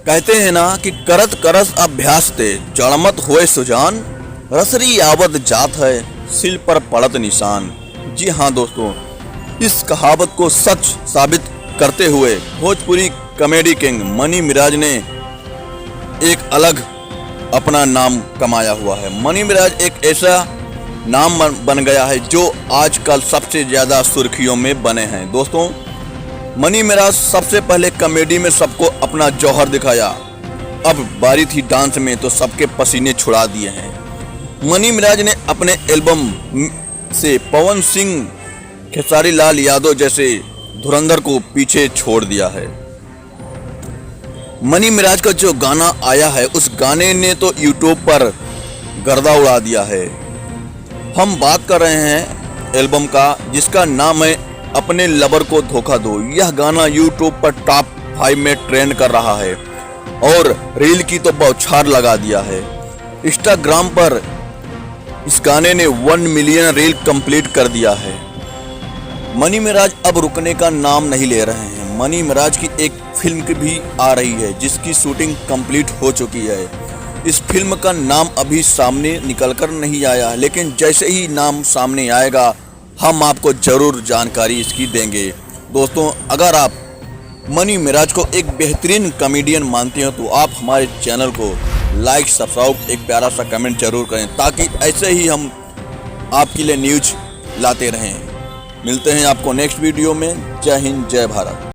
कहते हैं ना कि करत करस अभ्यास ते जड़मत होए सुजान, रसरी आवत जात है सिल पर पड़त निशान। जी हाँ दोस्तों, इस कहावत को सच साबित करते हुए भोजपुरी कॉमेडी किंग मनी मिराज ने एक अलग अपना नाम कमाया हुआ है। मनी मिराज एक ऐसा नाम बन गया है जो आजकल सबसे ज़्यादा सुर्खियों में बने हैं। दोस्तों, मनी मिराज सबसे पहले कॉमेडी में सबको अपना जौहर दिखाया, अब बारी थी डांस में तो सबके पसीने छुड़ा दिए हैं। मनी मिराज ने अपने एल्बम से पवन सिंह, खेसारी लाल यादव जैसे धुरंधर को पीछे छोड़ दिया है। मनी मिराज का जो गाना आया है उस गाने ने तो यूट्यूब पर गर्दा उड़ा दिया है। हम बात कर रहे हैं एल्बम का जिसका नाम है अपने लवर को धोखा दो। यह गाना यूट्यूब पर टॉप 5 में ट्रेंड कर रहा है और रील की तो बौछार लगा दिया है। इंस्टाग्राम पर इस गाने ने 1 मिलियन रील कंप्लीट कर दिया है। मनी मिराज अब रुकने का नाम नहीं ले रहे हैं। मनी मिराज की एक फिल्म भी आ रही है जिसकी शूटिंग कंप्लीट हो चुकी है। इस फिल्म का नाम अभी सामने निकलकर नहीं आया, लेकिन जैसे ही नाम सामने आएगा हम आपको ज़रूर जानकारी इसकी देंगे। दोस्तों, अगर आप मनी मिराज को एक बेहतरीन कॉमेडियन मानते हो तो आप हमारे चैनल को लाइक, सब्सक्राइब, एक प्यारा सा कमेंट जरूर करें ताकि ऐसे ही हम आपके लिए न्यूज लाते रहें। मिलते हैं आपको नेक्स्ट वीडियो में। जय हिंद, जय भारत।